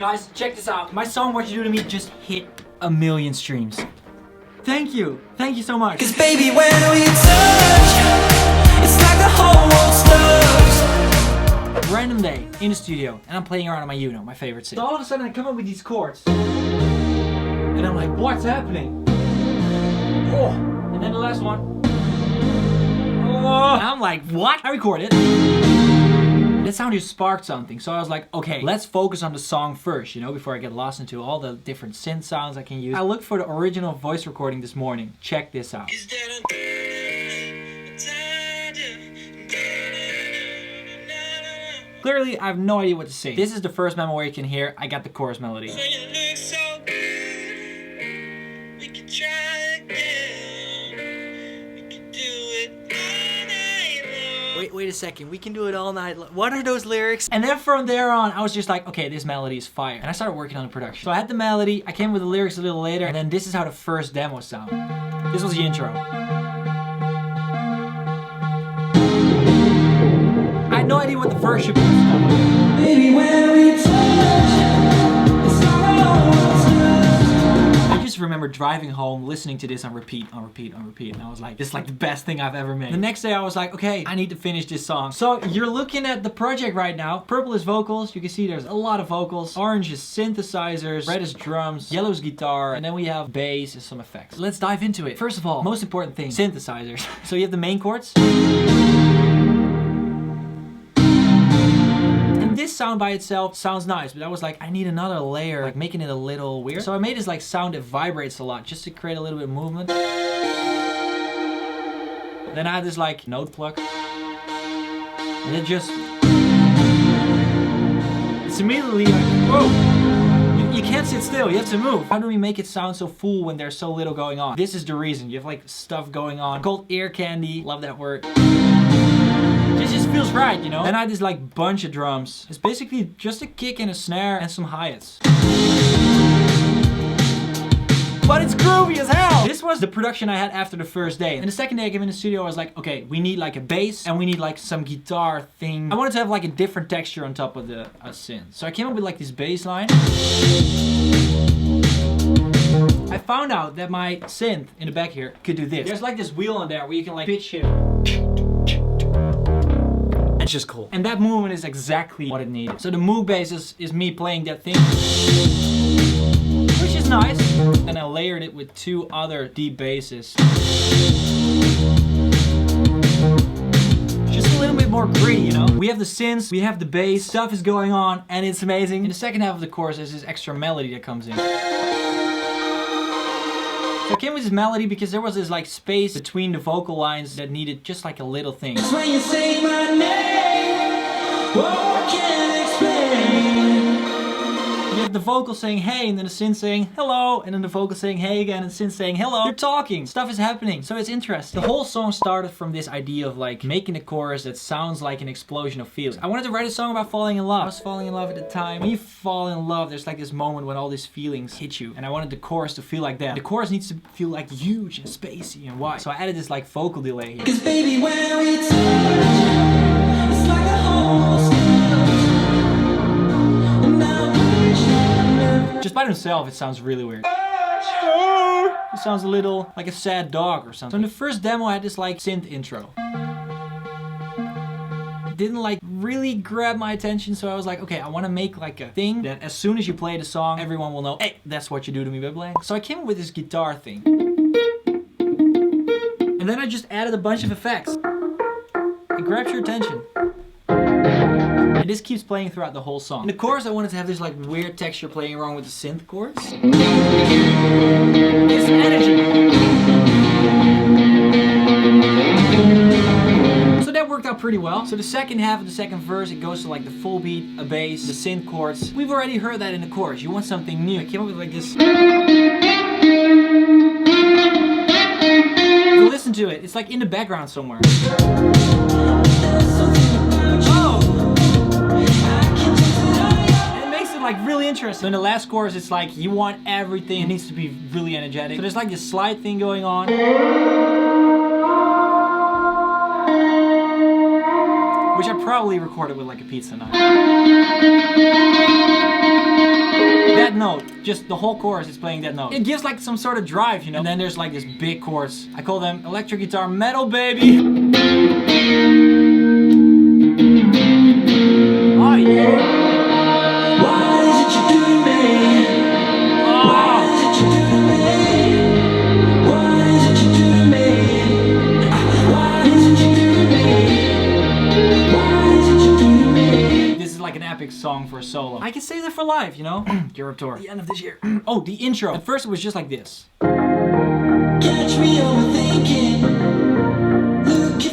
Guys, check this out. My song What You Do To Me just hit 1 million streams. Thank you. Thank you so much. Cause baby, when we touch, it's like the whole world stops. Random day in the studio, and I'm playing around on my Uno, my favorite synth. So all of a sudden I come up with these chords. And I'm like, what's happening? Oh, and then the last one. Oh, and I'm like, what? I record it. That sound just sparked something, so I was like, okay, let's focus on the song first, you know, before I get lost into all the different synth sounds I can use. I looked for the original voice recording this morning. Check this out. Clearly, I have no idea what to sing. This is the first memo where you can hear I got the chorus melody. Wait a second, we can do it all night. What are those lyrics? And then from there on, I was just like, okay, this melody is fire. And I started working on the production. So I had the melody, I came with the lyrics a little later, and then this is how the first demo sounded. This was the intro. I had no idea what the verse should be. Baby, when we touch, it's like the whole world stops. I just remember driving home, listening to this on repeat, and I was like, this is like the best thing I've ever made. The next day I was like, okay, I need to finish this song. So you're looking at the project right now. Purple is vocals, you can see there's a lot of vocals. Orange is synthesizers, red is drums, yellow is guitar, and then we have bass and some effects. Let's dive into it. First of all, most important thing, synthesizers. So you have the main chords. This sound by itself sounds nice, but I was like, I need another layer, like making it a little weird. So I made this like sound that vibrates a lot, just to create a little bit of movement. Then I had this like note pluck. And it just... It's immediately like, whoa! You can't sit still, you have to move. How do we make it sound so full when there's so little going on? This is the reason. You have like stuff going on. Called ear candy, love that word. It just feels right, you know? Then I had this like bunch of drums. It's basically just a kick and a snare and some hi-hats. But it's groovy as hell! This was the production I had after the first day. And the second day I came in the studio, I was like, okay, we need like a bass and we need like some guitar thing. I wanted to have like a different texture on top of the synth. So I came up with like this bass line. I found out that my synth in the back here could do this. There's like this wheel on there where you can like pitch it. It's just cool. And that movement is exactly what it needed. So the Moog bass is me playing that thing. Which is nice. Then I layered it with 2 other deep basses. Just a little bit more gritty, you know? We have the synths, we have the bass, stuff is going on, and it's amazing. In the second half of the chorus, there's this extra melody that comes in. So I came with this melody because there was this like space between the vocal lines that needed just like a little thing. It's when you say my name, oh, I can't explain. You have the vocal saying hey, and then the synth saying hello, and then the vocal saying hey again, and the synth saying hello. You're talking, stuff is happening, so it's interesting. The whole song started from this idea of like making a chorus that sounds like an explosion of feelings. I wanted to write a song about falling in love. I was falling in love at the time. When you fall in love, there's like this moment when all these feelings hit you, and I wanted the chorus to feel like that. The chorus needs to feel like huge and spacey and wide. So I added this like vocal delay here. Cause baby, when we touch, it's like the whole world stops. And I wish I never. Just by themselves, it sounds really weird. It sounds a little like a sad dog or something. So in the first demo, I had this like synth intro. It didn't like really grab my attention, so I was like, okay, I want to make like a thing that as soon as you play the song, everyone will know, hey, that's what you do to me, baby. So I came up with this guitar thing. And then I just added a bunch of effects. It grabs your attention. And this keeps playing throughout the whole song. In the chorus, I wanted to have this like weird texture playing around with the synth chords. It's energy. So that worked out pretty well. So the second half of the second verse, it goes to like the full beat, a bass, the synth chords. We've already heard that in the chorus. You want something new. I came up with like this. Listen to it. It's like in the background somewhere. Like really interesting. So in the last chorus, it's like you want everything. It needs to be really energetic. So there's like this slide thing going on, which I probably recorded with like a pizza knife. that note. Just the whole chorus is playing that note. It gives like some sort of drive, you know? And then there's like this big chorus. I call them electric guitar metal, baby. Oh yeah. Song for a solo. I can save it for live, you know? Europe tour. The end of this year. Oh, the intro. At first it was just like this. Catch me overthinking.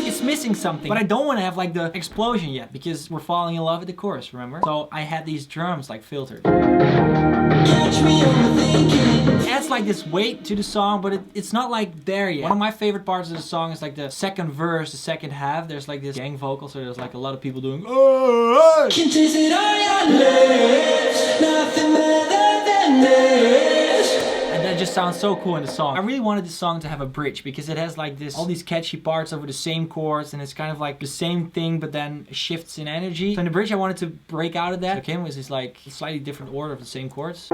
It's missing something, but I don't want to have like the explosion yet because we're falling in love with the chorus, remember? So I had these drums like filtered. Catch me overthinking. It adds like this weight to the song, but it's not like there yet. One of my favorite parts of the song is like the second verse, the second half. There's like this gang vocal, so there's like a lot of people doing oh, can taste it on your lips, nothing better than this. And that just sounds so cool in the song. I really wanted this song to have a bridge because it has like this, all these catchy parts over the same chords, and it's kind of like the same thing, but then shifts in energy. So in the bridge, I wanted to break out of that. So it came with this like slightly different order of the same chords.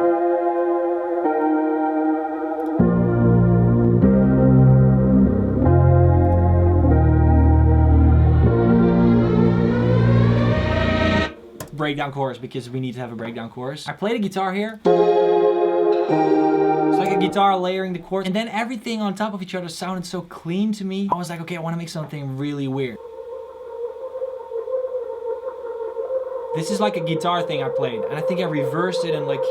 Breakdown chorus because we need to have a breakdown chorus. I played a guitar here. It's like a guitar layering the chords, and then everything on top of each other sounded so clean to me. I was like, okay, I want to make something really weird. This is like a guitar thing I played, and I think I reversed it and like,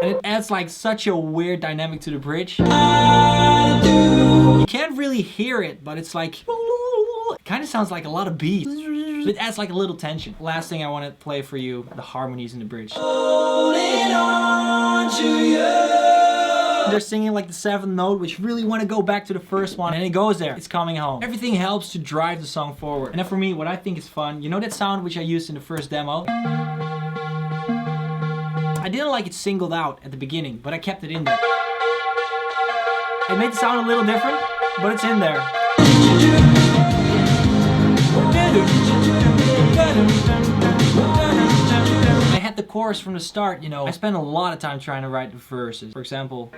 and it adds like such a weird dynamic to the bridge. You can't really hear it, but it's like, it kind of sounds like a lot of beats. It adds like a little tension. Last thing I want to play for you, the harmonies in the bridge. Holding on to you. They're singing like the 7th note, which really want to go back to the first one, and it goes there. It's coming home. Everything helps to drive the song forward. And then for me, what I think is fun, you know that sound which I used in the first demo? I didn't like it singled out at the beginning, but I kept it in there. It made the sound a little different, but it's in there. I had the chorus from the start, you know. I spent a lot of time trying to write the verses. For example,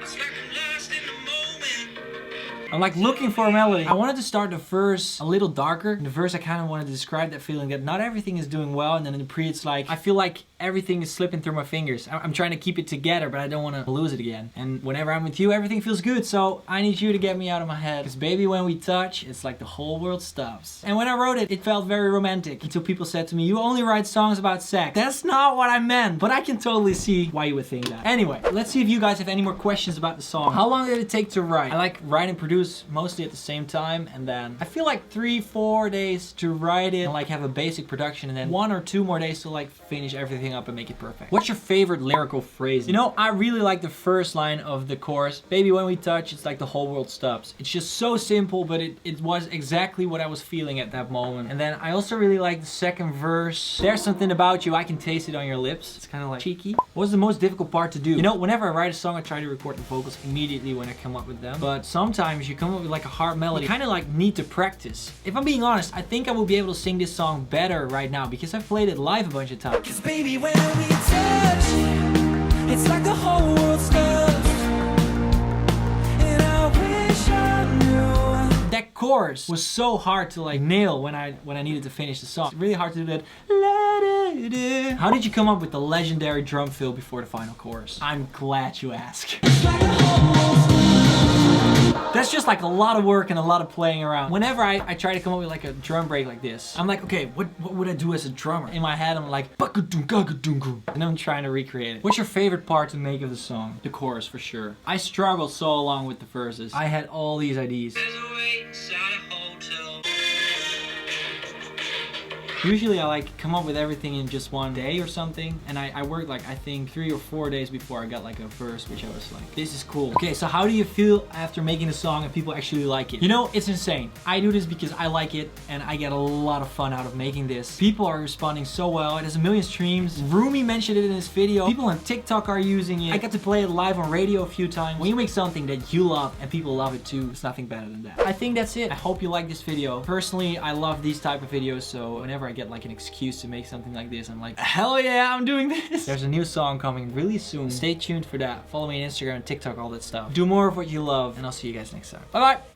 I'm like looking for a melody. I wanted to start the verse a little darker. In the verse I kind of wanted to describe that feeling that not everything is doing well, and then in the pre it's like I feel like everything is slipping through my fingers. I'm trying to keep it together, but I don't want to lose it again. And whenever I'm with you, everything feels good, so I need you to get me out of my head. Because baby, when we touch, it's like the whole world stops. And when I wrote it, it felt very romantic until people said to me, you only write songs about sex. That's not what I meant, but I can totally see why you would think that. Anyway, let's see if you guys have any more questions about the song. How long did it take to write? I like write and produce mostly at the same time, and then I feel like 3-4 days to write it and like have a basic production, and then 1 or 2 more days to like finish everything up and make it perfect. What's your favorite lyrical phrase? You know, I really like the first line of the chorus. Baby, when we touch, it's like the whole world stops. It's just so simple, but it was exactly what I was feeling at that moment. And then I also really like the second verse. There's something about you, I can taste it on your lips. It's kind of like cheeky. What was the most difficult part to do? You know, whenever I write a song, I try to record the vocals immediately when I come up with them. But sometimes you come up with like a hard melody. You kind of like need to practice. If I'm being honest, I think I will be able to sing this song better right now because I've played it live a bunch of times. 'Cause baby, when we touch, it's like the whole world stops. And I wish I knew. That chorus was so hard to like nail when I needed to finish the song. It's really hard to do that. How did you come up with the legendary drum fill before the final chorus? I'm glad you asked. That's just like a lot of work and a lot of playing around. Whenever I try to come up with like a drum break like this, I'm like, okay, what would I do as a drummer? In my head, I'm like, and I'm trying to recreate it. What's your favorite part to make of the song? The chorus, for sure. I struggled so long with the verses. I had all these ideas. Usually I like come up with everything in just one day or something, and I worked like I think 3 or 4 days before I got like a verse, which I was like, this is cool. Okay, so how do you feel after making the song and people actually like it? You know, it's insane. I do this because I like it and I get a lot of fun out of making this. People are responding so well. It has 1 million streams. Rumi mentioned it in his video. People on TikTok are using it. I got to play it live on radio a few times. When you make something that you love and people love it too, it's nothing better than that. I think that's it. I hope you like this video. Personally, I love these type of videos, so whenever I get like an excuse to make something like this, I'm like, hell yeah, I'm doing this. There's a new song coming really soon. Stay tuned for that. Follow me on Instagram, TikTok, all that stuff. Do more of what you love, and I'll see you guys next time. Bye bye.